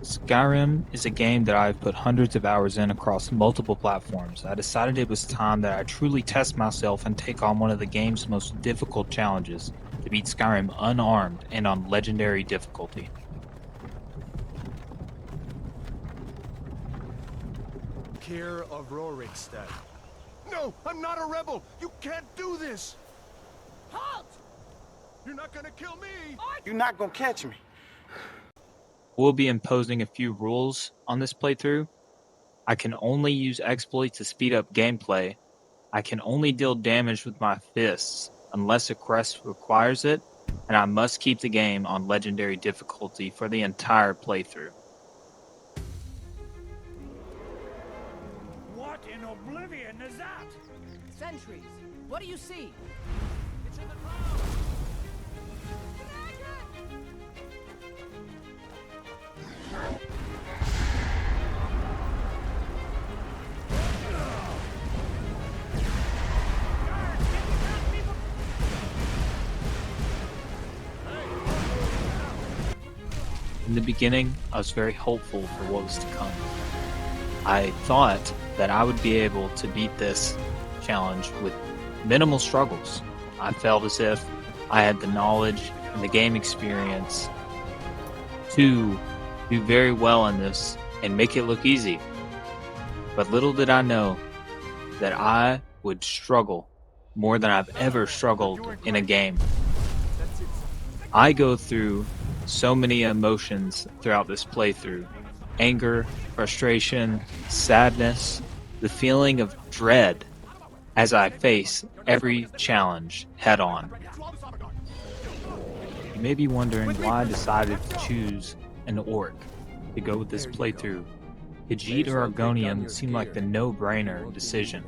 Skyrim is a game that I've put hundreds of hours in across multiple platforms. I decided it was time that I truly test myself and take on one of the game's most difficult challenges, to beat Skyrim unarmed and on legendary difficulty. Care of Rorikstead. No, I'm not a rebel! You can't do this! Halt! You're not gonna kill me! You're not gonna catch me. We'll be imposing a few rules on this playthrough. I can only use exploits to speed up gameplay. I can only deal damage with my fists unless a quest requires it, and I must keep the game on legendary difficulty for the entire playthrough. What in oblivion is that? Sentries, what do you see? It's in the crowd! In the beginning, I was very hopeful for what was to come. I thought that I would be able to beat this challenge with minimal struggles. I felt as if I had the knowledge and the game experience to do very well in this and make it look easy. But little did I know that I would struggle more than I've ever struggled in a game. I go through so many emotions throughout this playthrough. Anger, frustration, sadness, the feeling of dread as I face every challenge head on. You may be wondering why I decided to choose an orc to go with this playthrough. Khajiit or Argonian seemed like the no-brainer decision,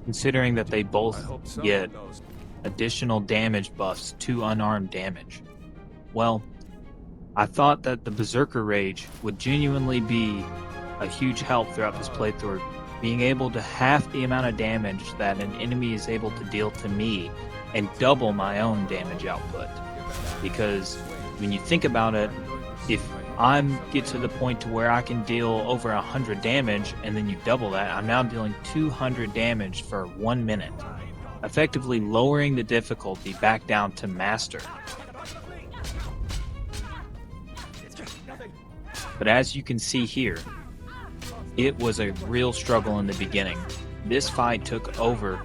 considering that they both get additional damage buffs to unarmed damage. Well, I thought that the Berserker Rage would genuinely be a huge help throughout this playthrough, being able to half the amount of damage that an enemy is able to deal to me and double my own damage output. Because when you think about it, if I get to the point to where I can deal over 100 damage and then you double that, I'm now dealing 200 damage for 1 minute, effectively lowering the difficulty back down to master. But as you can see here, it was a real struggle in the beginning. This fight took over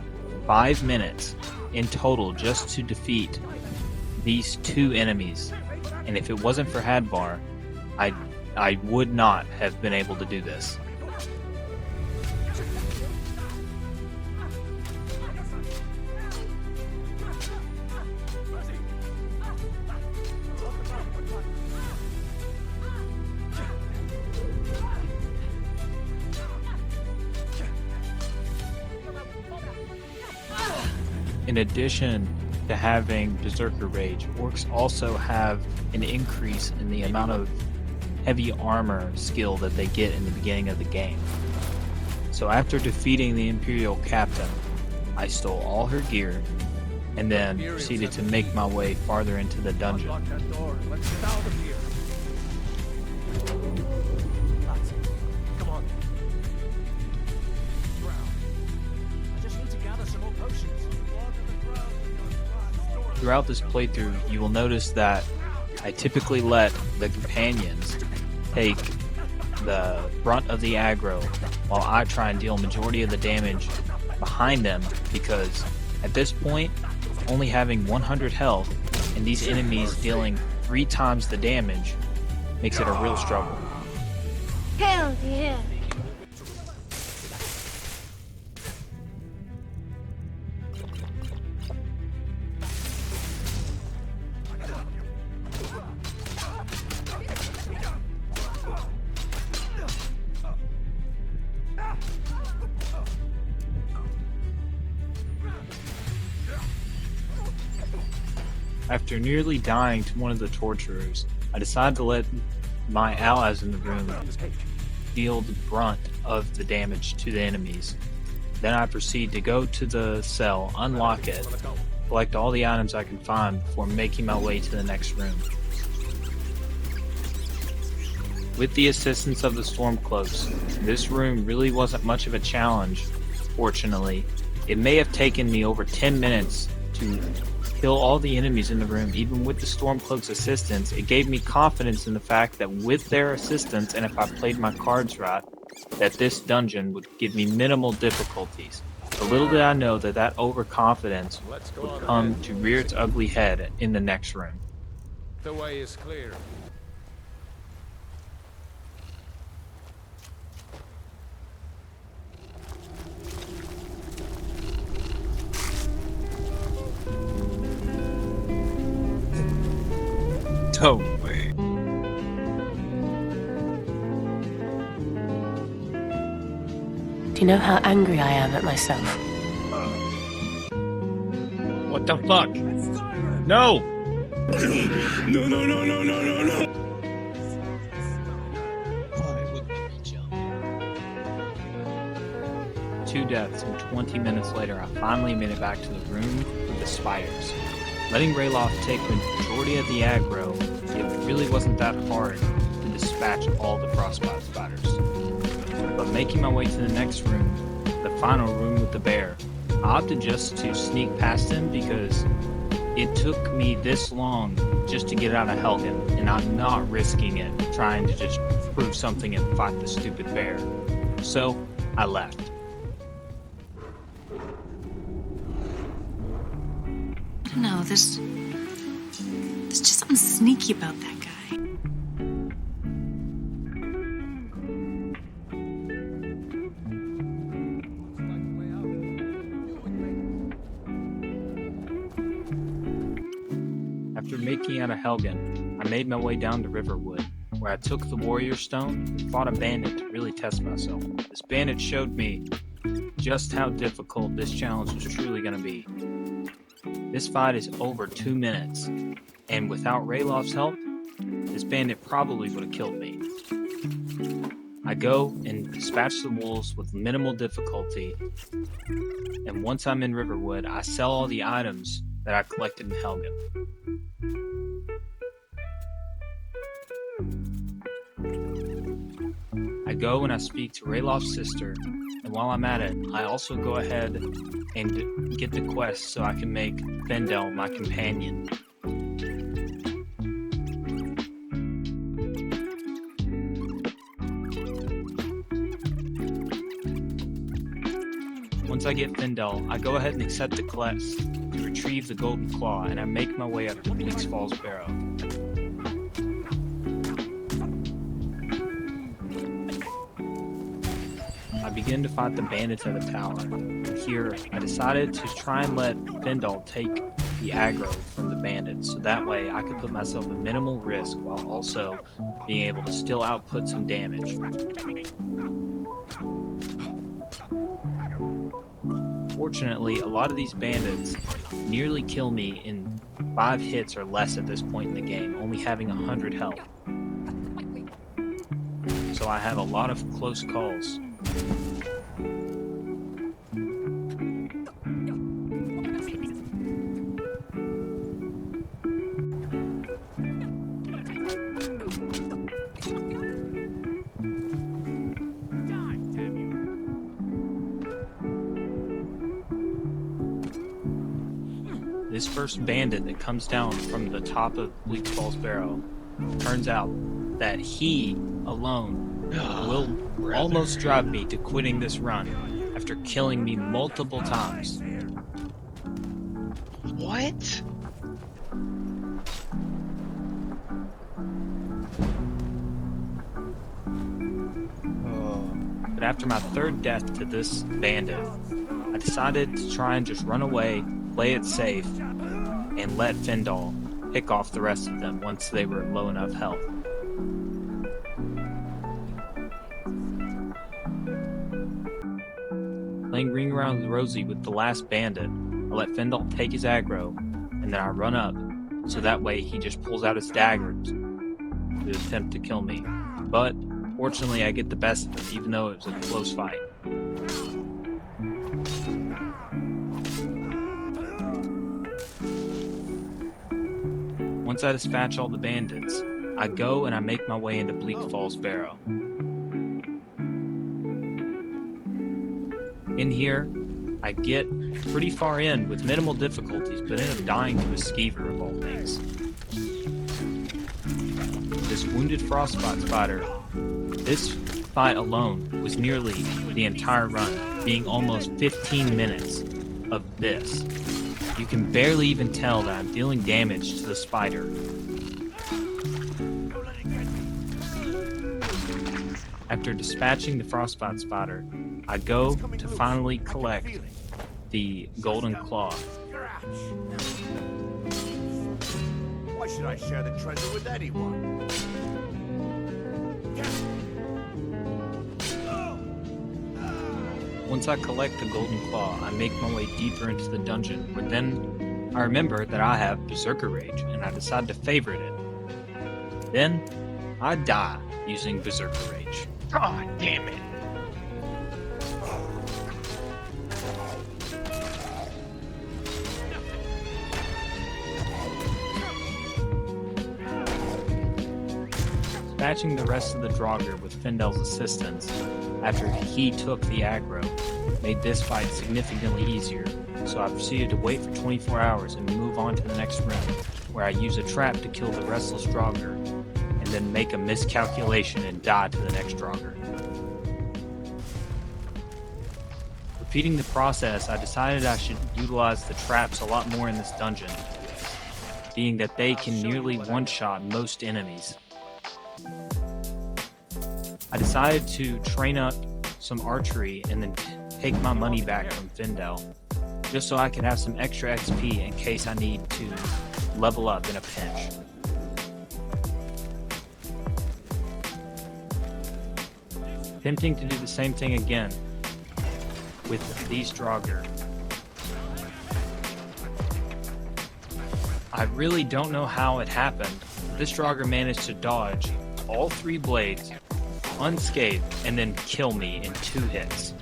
5 minutes in total just to defeat these two enemies. And if it wasn't for Hadvar, I would not have been able to do this. In addition to having Berserker Rage, orcs also have an increase in the amount of heavy armor skill that they get in the beginning of the game. So after defeating the Imperial Captain, I stole all her gear and then proceeded to make my way farther into the dungeon. Unlock that door and let's get out of here. That's it. Come on. Drown. I just need to gather some more potions. Throughout this playthrough, you will notice that I typically let the companions take the brunt of the aggro while I try and deal majority of the damage behind them, because at this point, only having 100 health and these enemies dealing 3 times the damage makes it a real struggle. Hell yeah. After nearly dying to one of the torturers, I decided to let my allies in the room deal the brunt of the damage to the enemies. Then I proceed to go to the cell, unlock it, collect all the items I can find before making my way to the next room. With the assistance of the Stormcloaks, this room really wasn't much of a challenge, fortunately. It may have taken me over 10 minutes to kill all the enemies in the room. Even with the Stormcloaks' assistance, it gave me confidence in the fact that with their assistance, and if I played my cards right, that this dungeon would give me minimal difficulties. But little did I know that that overconfidence would come to rear its ugly head in the next room. The way is clear. No way. Do you know how angry I am at myself? What the fuck? No! Two deaths, and 20 minutes later, I finally made it back to the room with the spiders. Letting Rayloff take the majority of the aggro, it really wasn't that hard to dispatch all the frostbite spiders. But making my way to the next room, the final room with the bear, I opted just to sneak past him because it took me this long just to get out of Helgen, and I'm not risking it trying to just prove something and fight the stupid bear. So, I left. No, there's just something sneaky about that guy. After making out of Helgen, I made my way down to Riverwood, where I took the Warrior Stone and fought a bandit to really test myself. This bandit showed me just how difficult this challenge was truly going to be. This fight is over 2 minutes, and without Rayloff's help, this bandit probably would have killed me. I go and dispatch the wolves with minimal difficulty, and once I'm in Riverwood, I sell all the items that I collected in Helgen. I go and I speak to Rayloff's sister, and while I'm at it, I also go ahead and get the quest so I can make Fendel my companion. Once I get Fendel, I go ahead and accept the quest to retrieve the Golden Claw, and I make my way up to Bleak's Falls Barrow. I begin to fight the bandits at the tower. Here, I decided to try and let Fendel take the aggro from the bandits, so that way I could put myself at minimal risk while also being able to still output some damage. Fortunately, a lot of these bandits nearly kill me in 5 hits or less at this point in the game, only having 100 health. So I have a lot of close calls. This first bandit that comes down from the top of Bleak Falls Barrow, turns out that he alone will almost drive me to quitting this run after killing me multiple times. What? But after my third death to this bandit, I decided to try and just run away, play it safe, and let Fendel pick off the rest of them once they were low enough health. Playing Ring Around Rosie with the last bandit, I let Fendel take his aggro, and then I run up, so that way he just pulls out his daggers to attempt to kill me. But, fortunately I get the best of him, even though it was a close fight. Once I dispatch all the bandits, I go and I make my way into Bleak Falls Barrow. In here, I get pretty far in with minimal difficulties, but end up dying to a skeever of all things. This wounded frostbite spider, this fight alone was nearly the entire run, being almost 15 minutes of this. You can barely even tell that I'm dealing damage to the spider. After dispatching the frostbite spider, I go to finally collect the golden claw. Why should I share the treasure with anyone? Once I collect the golden claw, I make my way deeper into the dungeon, where then I remember that I have Berserker Rage, and I decide to favorite it. Then, I die using Berserker Rage. God damn it! Dispatching the rest of the Draugr with Findel's assistance, after he took the aggro, made this fight significantly easier, so I proceeded to wait for 24 hours and move on to the next room, where I use a trap to kill the restless Draugr, and then make a miscalculation and die to the next Draugr. Repeating the process, I decided I should utilize the traps a lot more in this dungeon, being that they can nearly one-shot most enemies. I decided to train up some archery and then take my money back from Findel, just so I could have some extra XP in case I need to level up in a pinch. Attempting to do the same thing again with these Draugr. I really don't know how it happened. This Draugr managed to dodge all 3 blades unscathed and then kill me in 2 hits.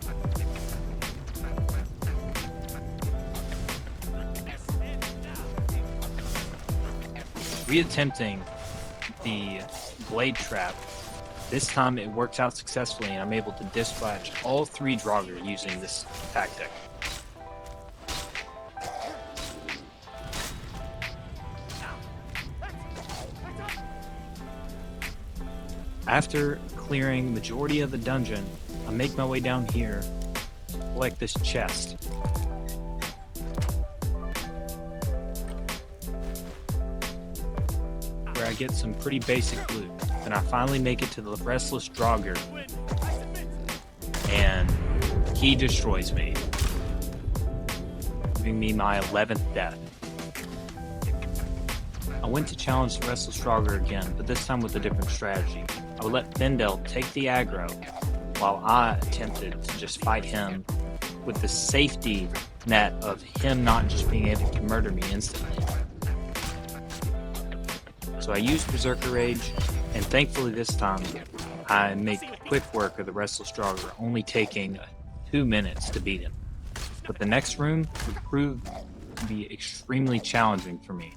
Reattempting the blade trap, this time it works out successfully and I'm able to dispatch all 3 Draugr using this tactic. After clearing majority of the dungeon, I make my way down here to collect this chest. Where I get some pretty basic loot. And I finally make it to the restless Draugr. And he destroys me, giving me my 11th death. I went to challenge the restless Draugr again, but this time with a different strategy. I would let Findel take the aggro, while I attempted to just fight him with the safety net of him not just being able to murder me instantly. So I used Berserker Rage, and thankfully this time I make quick work of the restless Draugr, only taking 2 minutes to beat him. But the next room would prove to be extremely challenging for me.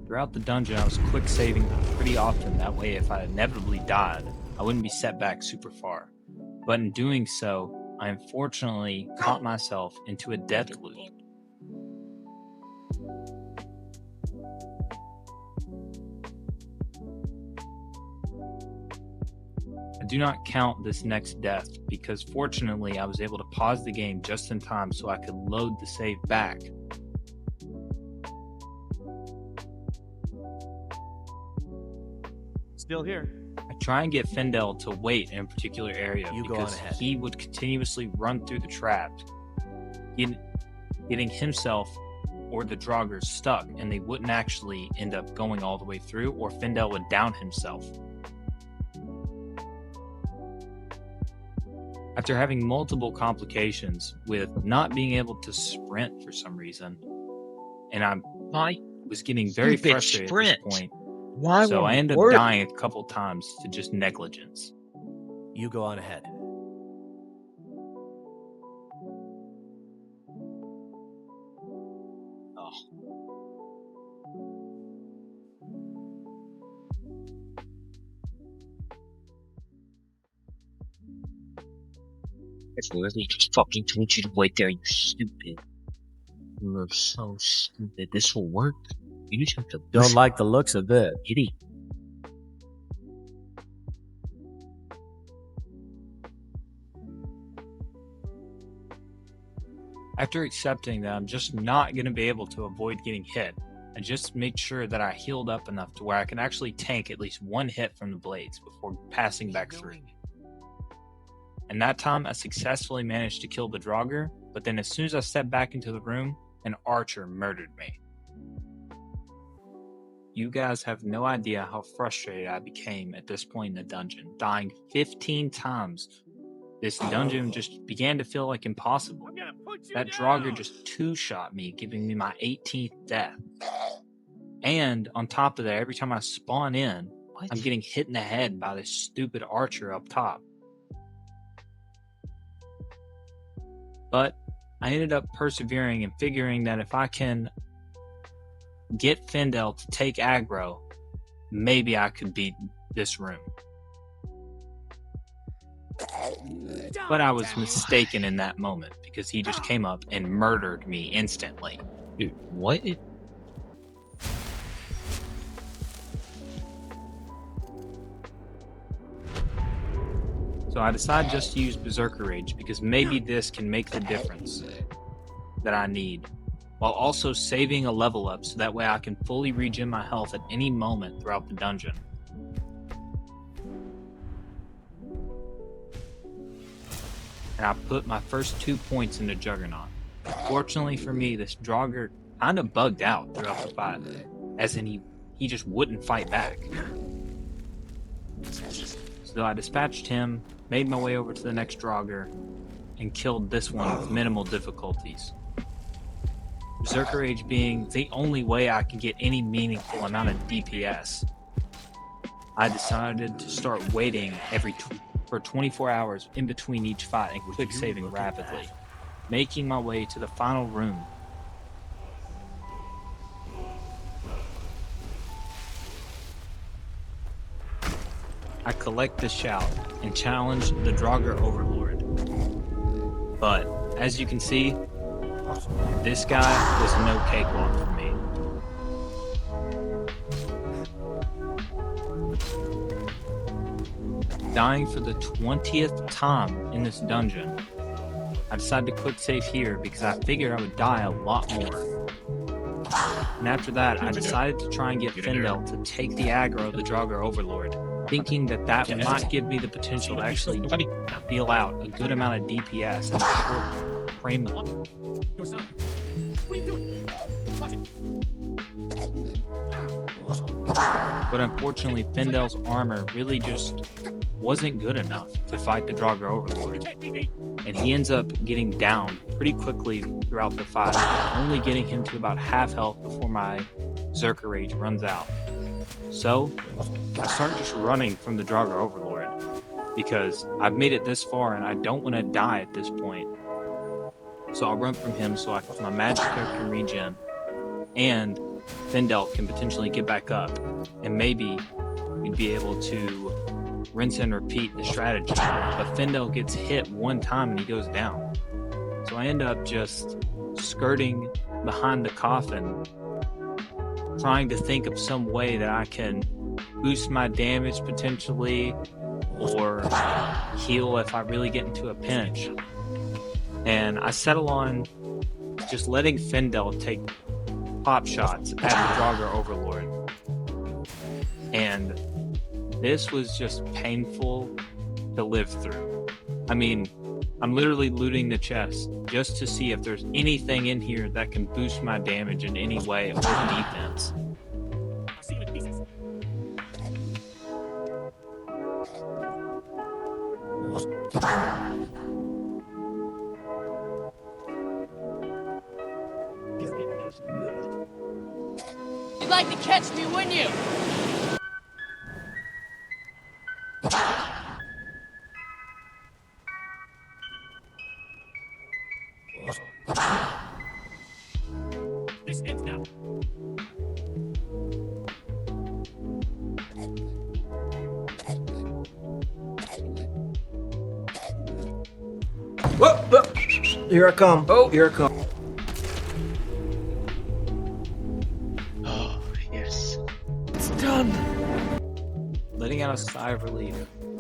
Throughout the dungeon, I was quick saving pretty often, that way if I inevitably died, I wouldn't be set back super far. But in doing so, I unfortunately caught myself into a death loop. I do not count this next death, because fortunately I was able to pause the game just in time so I could load the save back. Still here. I try and get Findel to wait in a particular area You go on because ahead. he would continuously run through the traps, getting himself or the Draugr stuck, and they wouldn't actually end up going all the way through, or Findel would down himself. After having multiple complications with not being able to sprint for some reason, and I was getting very Stupid frustrated sprint. at this point, Why so would I it ended up work? dying a couple times to just negligence. You go on ahead. I really just fucking told you to wait there, you stupid. You're so stupid. This will work. You just have to Don't listen, like the looks of this. idiot. After accepting that I'm just not going to be able to avoid getting hit, I just made sure that I healed up enough to where I can actually tank at least one hit from the blades before passing back through. And that time I successfully managed to kill the Draugr, but then as soon as I stepped back into the room, an archer murdered me. You guys have no idea how frustrated I became at this point in the dungeon, dying 15 times. This dungeon just began to feel like impossible. That Draugr just two-shot me, giving me my 18th death. And on top of that, every time I spawn in, I'm getting hit in the head by this stupid archer up top. But I ended up persevering and figuring that if I can get Findel to take aggro, maybe I could beat this room. But I was mistaken in that moment because he just came up and murdered me instantly. Dude, what? So I decided just to use Berserker Rage because maybe this can make the difference that I need, while also saving a level up so that way I can fully regen my health at any moment throughout the dungeon. And I put my first 2 points into Juggernaut. Fortunately for me, this Draugr kind of bugged out throughout the fight, as in he just wouldn't fight back. So I dispatched him, made my way over to the next Draugr, and killed this one with minimal difficulties. Berserker Rage being the only way I can get any meaningful amount of DPS. I decided to start waiting for 24 hours in between each fight and quick saving rapidly, making my way to the final room. I collect the shout and challenge the Draugr Overlord. But as you can see, this guy was no cakewalk for me. Dying for the 20th time in this dungeon, I decided to quick save here because I figured I would die a lot more. And after that, I decided to try and get Findel to take the aggro of the Draugr Overlord, thinking that might give me the potential to actually deal out a good amount of DPS in a short frame. But unfortunately, Findel's armor really just wasn't good enough to fight the Draugr Overlord, and he ends up getting down pretty quickly throughout the fight, only getting him to about half health before my Berserker Rage runs out. So, I start just running from the Draugr Overlord, because I've made it this far and I don't want to die at this point. So I'll run from him so my magic character can regen, and Findel can potentially get back up, and maybe we'd be able to rinse and repeat the strategy. But Findel gets hit one time and he goes down. So I end up just skirting behind the coffin, trying to think of some way that I can boost my damage potentially, or heal if I really get into a pinch. And I settle on just letting Findel take pop shots at the Draugr Overlord. And this was just painful to live through. I mean, I'm literally looting the chest just to see if there's anything in here that can boost my damage in any way or defense. You'd like to catch me, wouldn't you? This ends now. Whoop, whoop. Here I come. Oh, here I come. Oh, yes. It's done. Letting out a sigh of relief,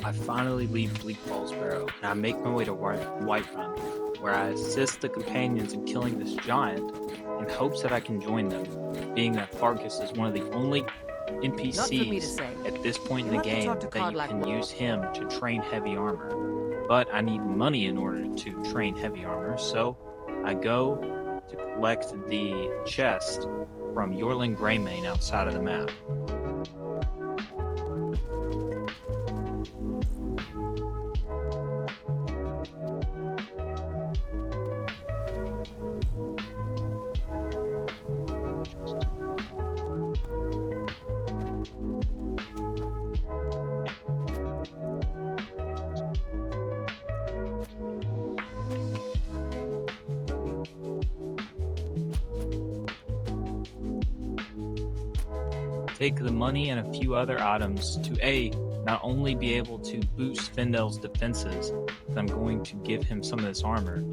I finally leave Bleak Fallsboro and I make my way to Whiterun, where I assist the companions in killing this giant in hopes that I can join them, being that Farkas is one of the only NPCs at this point in the game that you can use him to train heavy armor. But I need money in order to train heavy armor, so I go to collect the chest from Yorling Greymane outside of the map. Take the money and a few other items to not only be able to boost Findel's defenses, that I'm going to give him some of this armor,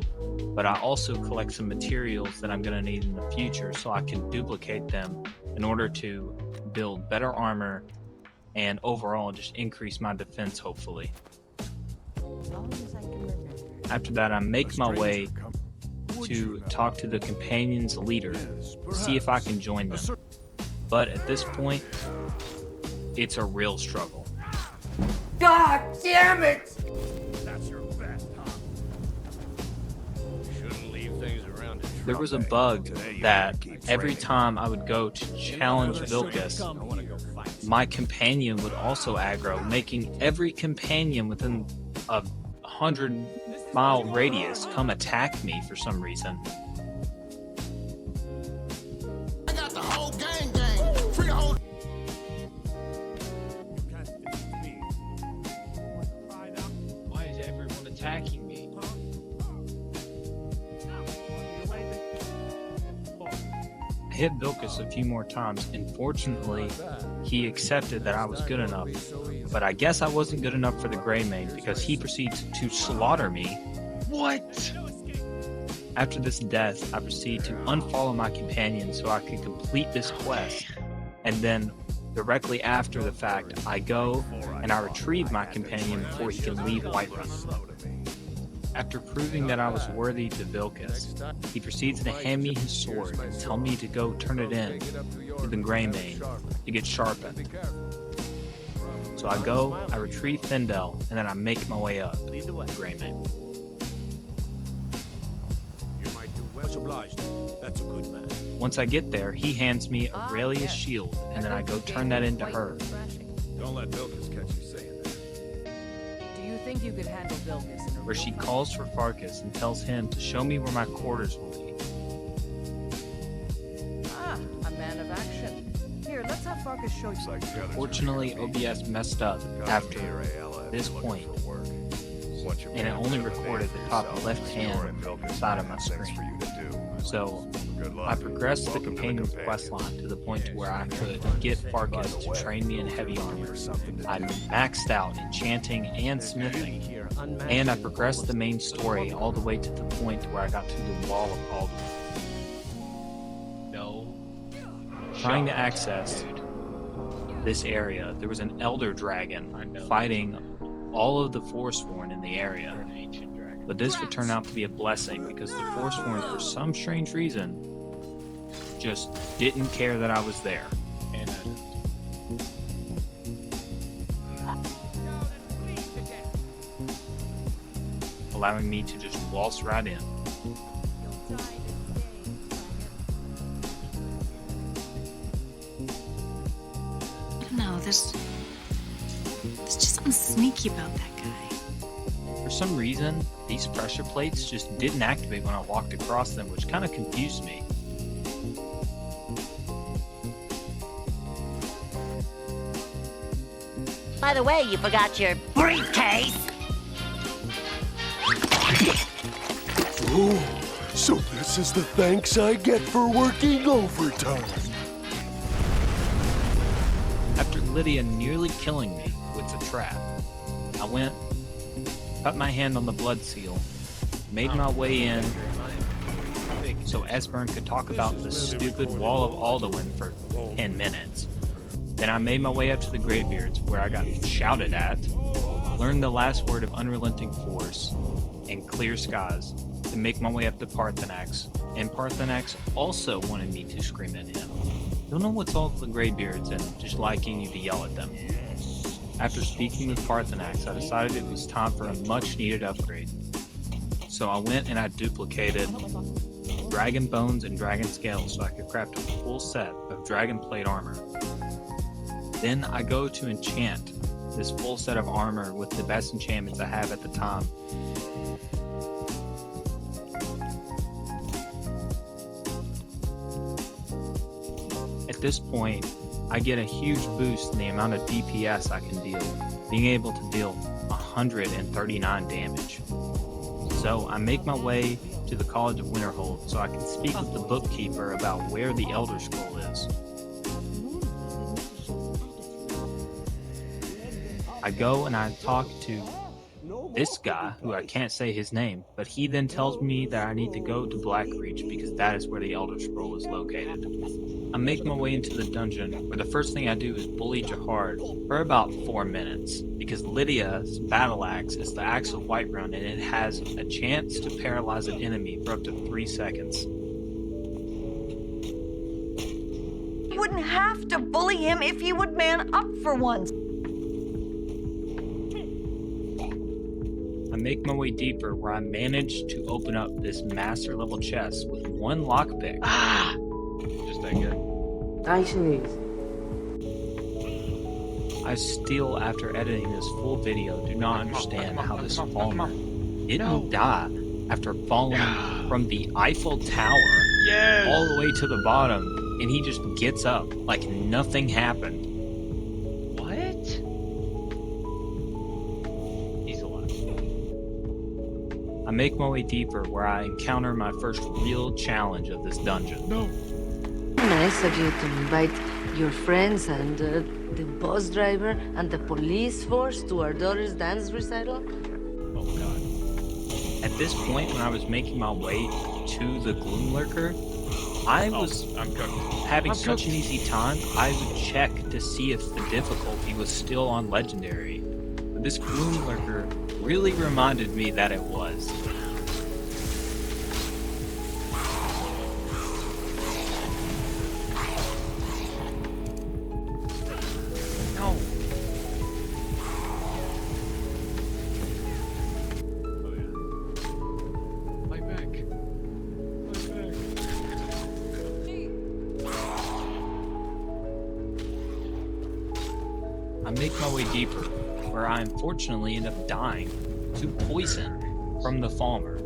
but I also collect some materials that I'm going to need in the future so I can duplicate them in order to build better armor and overall just increase my defense, hopefully. After that, I make my way to talk to the companions' leader, see if I can join them. But at this point, it's a real struggle. God damn it! That's your best, huh? Shouldn't leave things around. There was a bug that every time I would go to challenge Vilkas, my companion would also aggro, making every companion within a 100-mile radius come attack me for some reason. I got the whole gang. Free the whole. Why is everyone attacking me? I hit Vilkas a few more times, and fortunately, he accepted that I was good enough. But I guess I wasn't good enough for the Greymane because he proceeds to slaughter me. What? After this death, I proceed to unfollow my companion so I can complete this quest. And then, directly after the fact, I go and I retrieve my companion before he can leave Whiterun. After proving that I was worthy to Vilkas, he proceeds to hand me his sword and tell me to go turn it in to the Greymane to get sharpened. So I go, I retrieve Findel, and then I make my way up to the Greymane. Much obliged. That's a good man. Once I get there, he hands me Aurelia's shield, and then I go turn that into her. Don't let Vilkas catch you saying that. Do you think you could handle Vilkas in a Where she calls for Farkas and tells him to show me where my quarters will be. a man of action. Here, let's have Farkas show you. Fortunately, OBS messed up after this point, and it only recorded the top left-hand side of my screen. So I progressed the companion's questline to the point to where I could get Farkas to train me in heavy armor. I maxed out enchanting and smithing, and I progressed the main story all the way to the point where I got to the Wall of Alderaan. No. Trying to access this area, there was an elder dragon fighting all of the Forsworn in the area. But this would turn out to be a blessing because the Forsworn, for some strange reason, just didn't care that I was there. Allowing me to just waltz right in. No, there's just something sneaky about that guy. For some reason, these pressure plates just didn't activate when I walked across them, which kind of confused me. By the way, you forgot your briefcase. Ooh, so this is the thanks I get for working overtime. After Lydia nearly killing me with the trap, I went, cut my hand on the blood seal, made my way in so Esbern could talk about the stupid Wall of Alduin for 10 minutes. Then I made my way up to the Greybeards, where I got shouted at, learned the last word of Unrelenting Force and Clear Skies, to make my way up to Parthenax, and Parthenax also wanted me to scream at him. Don't know what's all with the Greybeards and just liking you to yell at them. After speaking with Parthenax, I decided it was time for a much needed upgrade. So I went and I duplicated dragon bones and dragon scales so I could craft a full set of dragon plate armor. Then I go to enchant this full set of armor with the best enchantments I have at the time. At this point, I get a huge boost in the amount of DPS I can deal, being able to deal 139 damage. So I make my way to the College of Winterhold so I can speak with the bookkeeper about where the Elder Scroll is. I go and I talk to this guy, who I can't say his name, but he then tells me that I need to go to Blackreach because that is where the Elder Scroll is located. I make my way into the dungeon, where the first thing I do is bully Jahard for about 4 minutes, because Lydia's battle axe is the Axe of Whiterun and it has a chance to paralyze an enemy for up to 3 seconds. You wouldn't have to bully him if he would man up for once. I make my way deeper, where I manage to open up this master level chest with 1 lockpick. Just that good. I see. I still, after editing this full video, do not understand how this farmer didn't die after falling from the Eiffel Tower all the way to the bottom, and he just gets up like nothing happened. What? He's alive. I make my way deeper, where I encounter my first real challenge of this dungeon. Nice of you to invite your friends and the bus driver and the police force to our daughter's dance recital. Oh god. At this point, when I was making my way to the Gloom Lurker, I was having such an easy time, I would check to see if the difficulty was still on Legendary. But this Gloom Lurker really reminded me that it was. I make my way deeper, where I unfortunately end up dying to poison from the Falmer.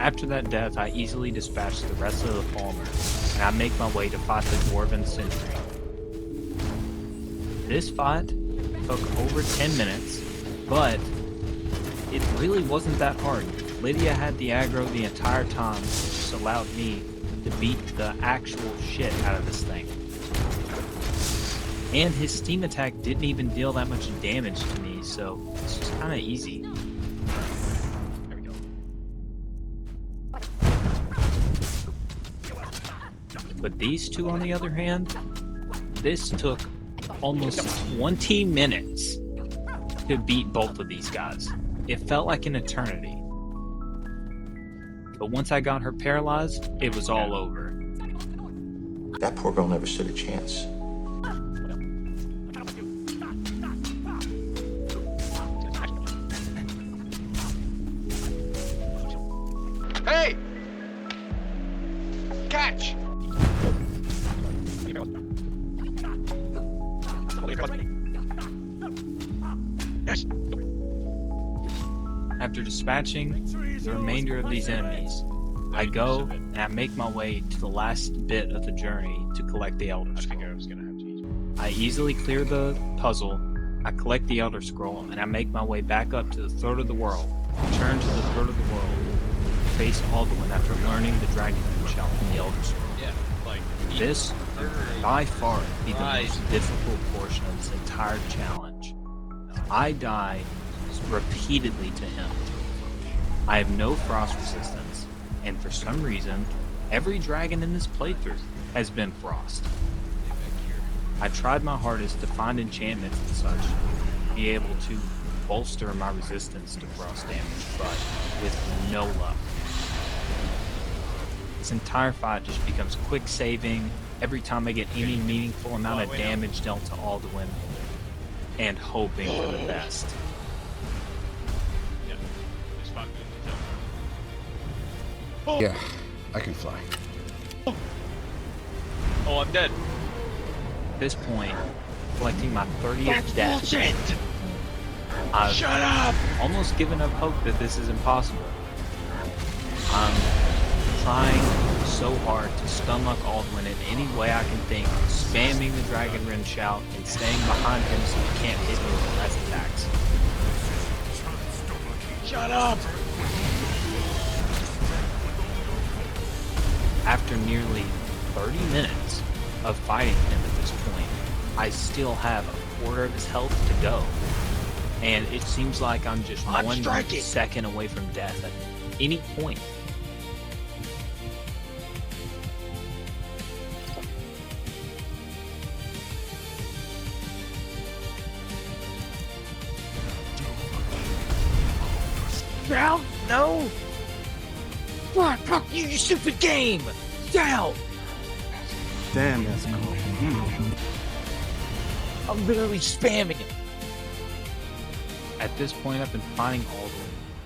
After that death, I easily dispatch the rest of the Falmer, and I make my way to fight the Dwarven Sentry. This fight took over 10 minutes, but it really wasn't that hard. Lydia had the aggro the entire time, which just allowed me to beat the actual shit out of this thing. And his steam attack didn't even deal that much damage to me, so it's just kind of easy. There we go. But these two, on the other hand, this took almost 20 minutes to beat both of these guys. It felt like an eternity. But once I got her paralyzed, it was all over. That poor girl never stood a chance. Hey! Catch! After dispatching the remainder of these enemies, I go and I make my way to the last bit of the journey to collect the Elder Scroll. I easily clear the puzzle, I collect the Elder Scroll, and I make my way back up to the throat of the world, return to the throat of the world, and face Alduin after learning the Dragon Shell in the Elder Scroll. This would by far be the most difficult portion of this entire challenge. I die repeatedly to him. I have no frost resistance, and for some reason, every dragon in this playthrough has been frost. I tried my hardest to find enchantments and such to be able to bolster my resistance to frost damage, but with no luck. This entire fight just becomes quick saving every time I get any meaningful amount of damage dealt to Alduin, and hoping for the best. Yeah, I can fly. Oh, I'm dead. At this point, collecting my 30th death, I've almost given up hope that this is impossible. I'm trying so hard to stun lock Alduin in any way I can think, spamming the Dragon Ren shout and staying behind him so he can't hit me with less attacks. Shut up! After nearly 30 minutes of fighting him at this point, I still have a quarter of his health to go. And it seems like I'm just 1 second away from death at any point. Now? No! Fuck you, you stupid game! Down! Damn, that's cool. I'm literally spamming it. At this point, I've been fighting Alduin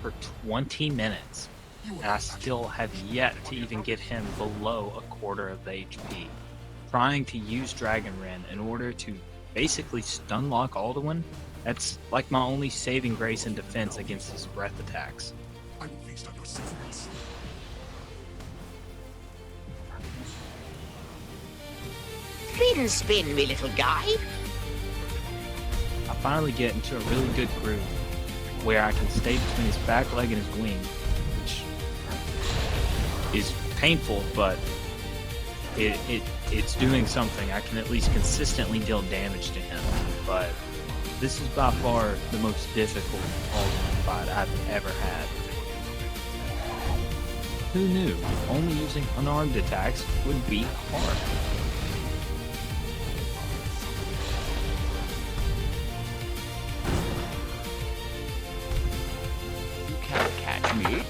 for 20 minutes, and I still have yet to even get him below a quarter of the HP. Trying to use Dragon Ren in order to basically stun lock Alduin, that's like my only saving grace and defense against his breath attacks. I will feast on your sufferings. Spin, me little guy. I finally get into a really good groove where I can stay between his back leg and his wing, which is painful, but it's doing something. I can at least consistently deal damage to him, but this is by far the most difficult Alduin fight I've ever had. Who knew only using unarmed attacks would be hard? Catch me.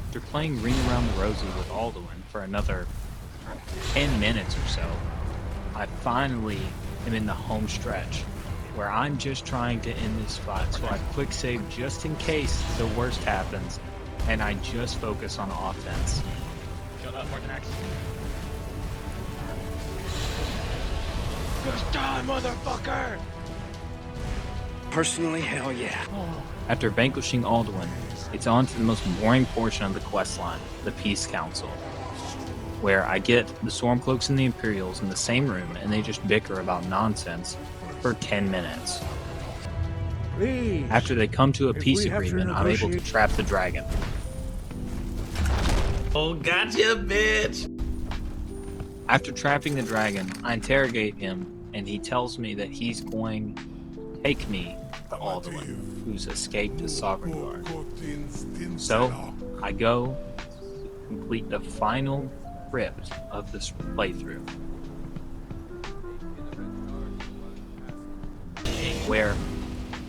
After playing Ring Around the Rosie with Alduin for another 10 minutes or so, I finally am in the home stretch, where I'm just trying to end this fight, so I quick save just in case the worst happens, and I just focus on offense. Shut up, Martinax. Just die, motherfucker! Personally, hell yeah. After vanquishing Alduin, it's on to the most boring portion of the questline, the Peace Council, where I get the Stormcloaks and the Imperials in the same room and they just bicker about nonsense for 10 minutes. Please. After they come to a peace we have to agreement, I'm able to trap the dragon. Oh, gotcha, bitch! After trapping the dragon, I interrogate him, and he tells me that he's going to take me to Alduin, who's escaped his Sovereign Guard. So, I go to complete the final crypt of this playthrough, where,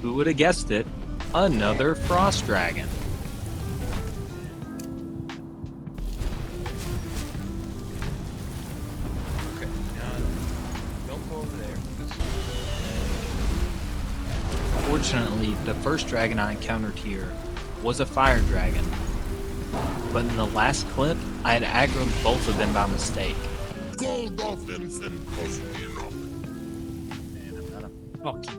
who would have guessed it, another Frost Dragon. Fortunately, the first dragon I encountered here was a fire dragon, but in the last clip, I had aggroed both of them by mistake. Gold offense and puzzle enough. Man, I'm not a fucking...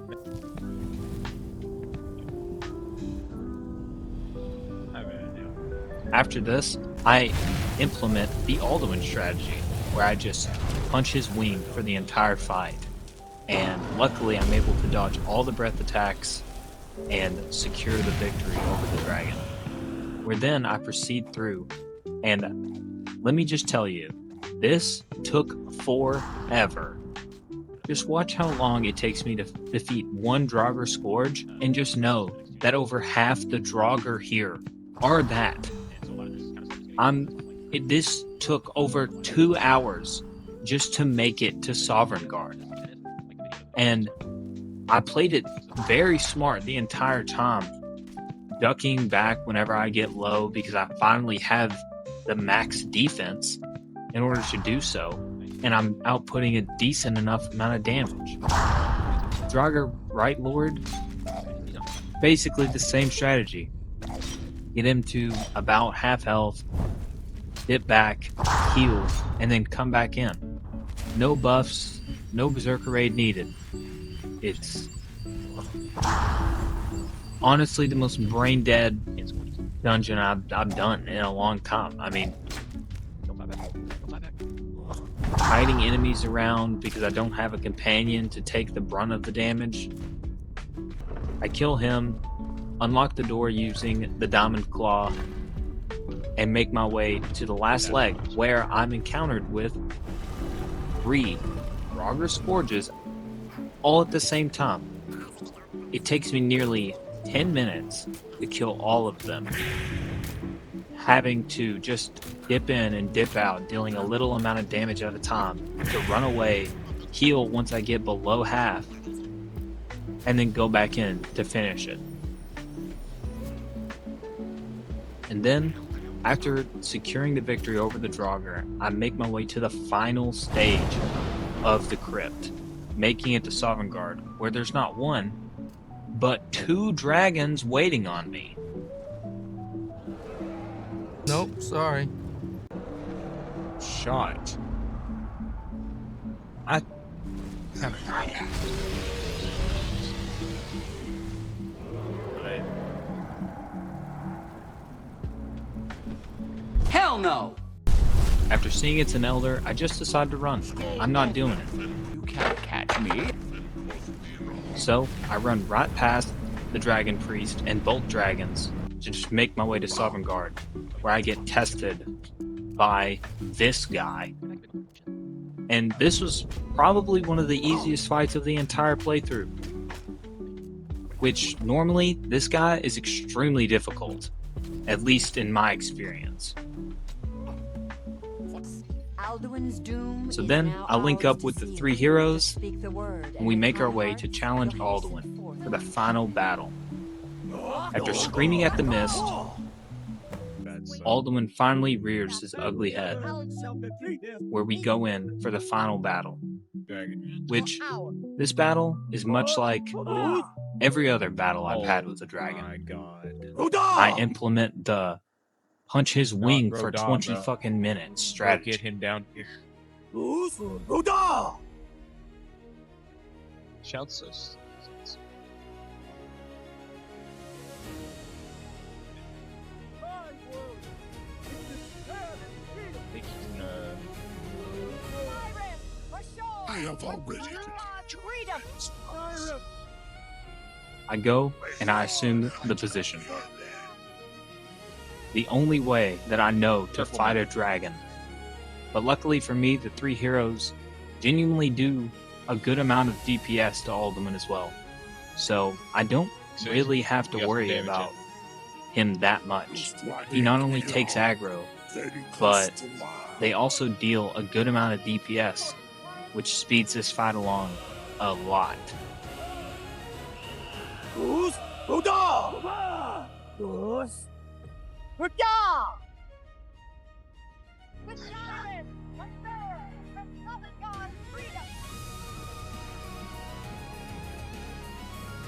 After this, I implement the Alduin strategy, where I just punch his wing for the entire fight. And luckily, I'm able to dodge all the breath attacks and secure the victory over the dragon. Where then I proceed through, and let me just tell you, this took forever. Just watch how long it takes me to defeat one Draugr Scourge, and just know that over half the Draugr here are that. This took over 2 hours just to make it to Sovereign Guard. And I played it very smart the entire time, ducking back whenever I get low because I finally have the max defense in order to do so, and I'm outputting a decent enough amount of damage. Draugr Right Lord, basically the same strategy. Get him to about half health, dip back, heal, and then come back in. No buffs, no Berserker Raid needed. It's honestly the most brain dead dungeon I've done in a long time. I mean, hiding enemies around because I don't have a companion to take the brunt of the damage. I kill him, unlock the door using the Diamond Claw, and make my way to the last leg where I'm encountered with 3 Draugr Scourges all at the same time. It takes me nearly 10 minutes to kill all of them, having to just dip in and dip out, dealing a little amount of damage at a time to run away, heal once I get below half, and then go back in to finish it. And then, after securing the victory over the Draugr, I make my way to the final stage of the crypt, making it to Sovereign Guard, where there's not 1, but 2 dragons waiting on me. Nope, sorry. Shot. I Hell no! After seeing it's an elder, I just decide to run. I'm not doing it. You can't catch me. So, I run right past the Dragon Priest and both dragons to just make my way to Sovereign Guard, where I get tested by this guy. And this was probably one of the easiest fights of the entire playthrough. Which, normally, this guy is extremely difficult, at least in my experience. So then, I link up with the 3 heroes, and we make our way to challenge Alduin for the final battle. After screaming at the mist, Alduin finally rears his ugly head, where we go in for the final battle. Which, this battle is much like every other battle I've had with a dragon. I implement the punch his wing for 20 fucking minutes strategy. Get him down here. Shouts us. I have already I go and I assume the position. The only way that I know to fight a dragon. But luckily for me, the 3 heroes genuinely do a good amount of DPS to Alduin as well. So I don't really have to worry about him that much. He not only takes aggro, but they also deal a good amount of DPS, which speeds this fight along a lot.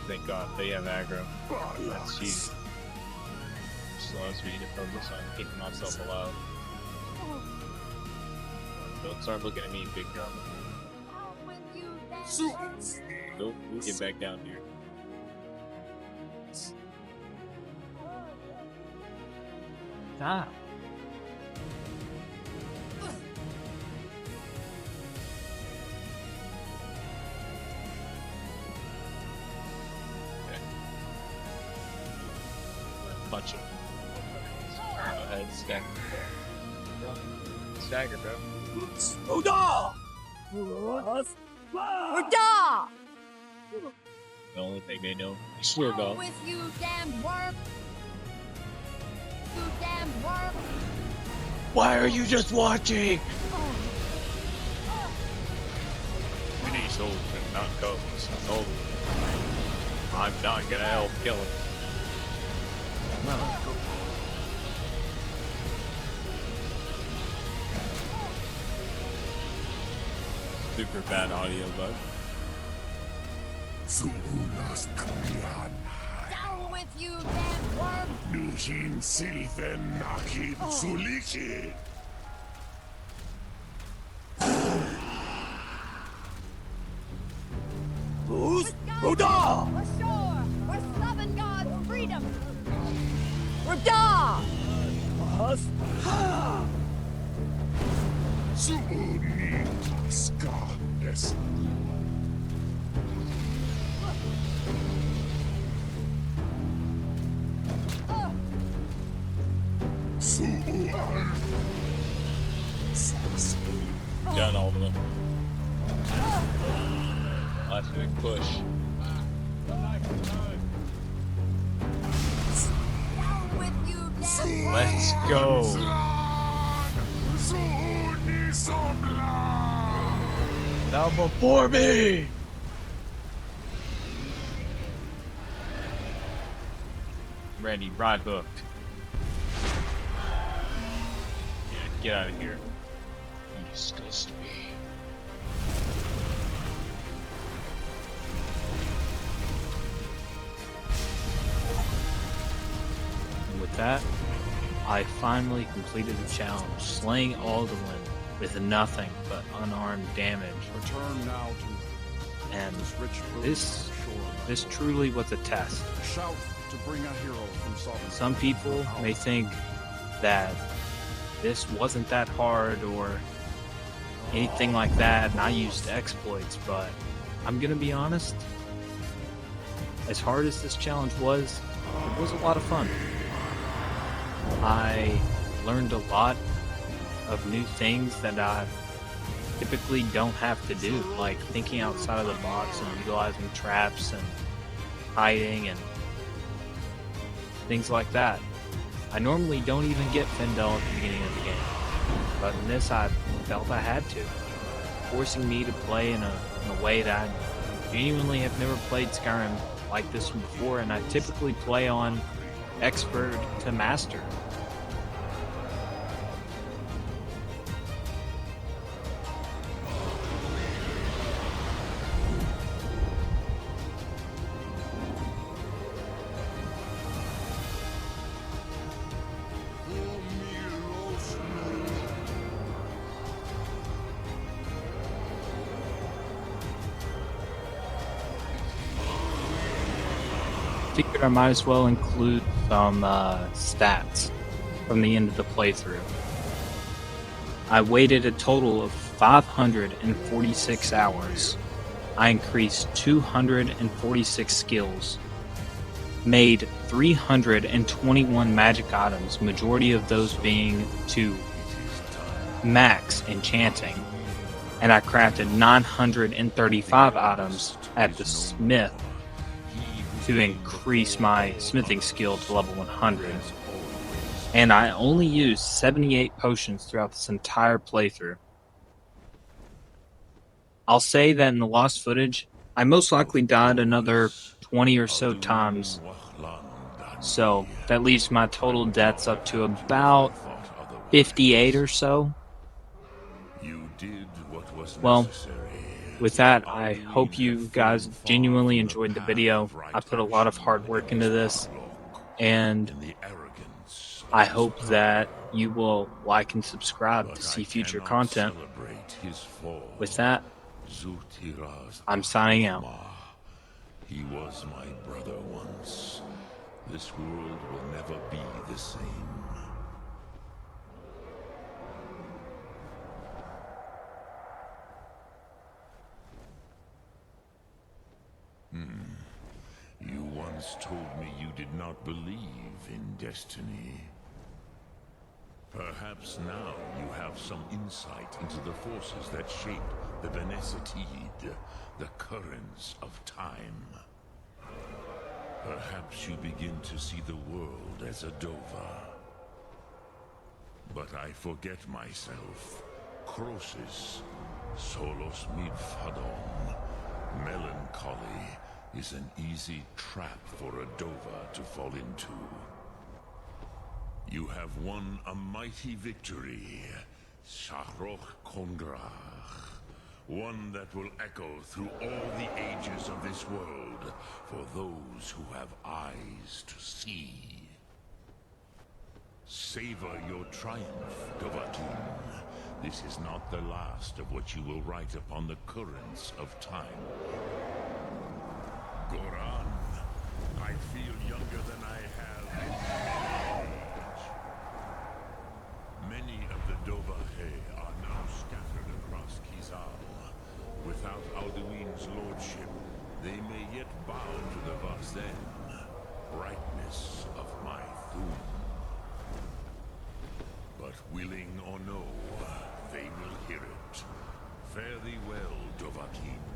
Thank God they have aggro. That's huge. Slows me to focus on keeping myself alive. Don't start looking at me, big drama. Nope, get back down here. Ah. Punch him. Go ahead, stagger. Stagger, bro. Rada! The only thing they know. I swear to God. With you, damn worm! You damn worm! Why are you just watching? We need souls and not coats. No. I'm not gonna help kill him. Super bad audio bug. Down with you, damn worm! Nujin Silven Nakib Suliki. Who's Rada? Ashore! We're Slaven God's freedom! Rada! Suuni Taskandes. Done all of them. Last big push. Down with you, damn worm! Let's go. Now before me. Ready, rod hooked. Yeah, get out of here. You disgust me. And with that, I finally completed the challenge, slaying Alduin with nothing but unarmed damage. Return now to And rich this truly was a test. shout to bring a hero from Southern. Some people may think that this wasn't that hard or anything like that, and I used exploits, but I'm gonna be honest, as hard as this challenge was, it was a lot of fun. I learned a lot of new things that I typically don't have to do, like thinking outside of the box and utilizing traps and hiding and things like that. I normally don't even get Fendel at the beginning of the game, but in this I felt I had to, forcing me to play in a way that I genuinely have never played Skyrim like this one before, and I typically play on expert to master. Figured I might as well include some stats from the end of the playthrough. I waited a total of 546 hours. I increased 246 skills, made 321 magic items, majority of those being to max enchanting, and I crafted 935 items at the smith to increase my smithing skill to level 100. And I only used 78 potions throughout this entire playthrough. I'll say that in the lost footage, I most likely died another 20 or so times. So that leaves my total deaths up to about 58 or so. Well, with that, I hope you guys genuinely enjoyed the video. I put a lot of hard work into this, and I hope that you will like and subscribe to see future content. With that, I'm signing out. He was my brother once. This world will never be the same. You once told me you did not believe in destiny. Perhaps now you have some insight into the forces that shape the Benesitid, the currents of time. Perhaps you begin to see the world as a Dova. But I forget myself. Crosis, solos mid fadon. Melancholy is an easy trap for a Dova to fall into. You have won a mighty victory, Shahroch Kongrach. One that will echo through all the ages of this world for those who have eyes to see. Savor your triumph, Dovahkiin. This is not the last of what you will write upon the currents of time. Goran, I feel younger than I have in many age. Many of the Dovahe are now scattered across Kizal. Without Alduin's lordship, they may yet bow to the Vazen, brightness of my Thum. But willing or no, they will hear it. Fare thee well, Dovahkiin.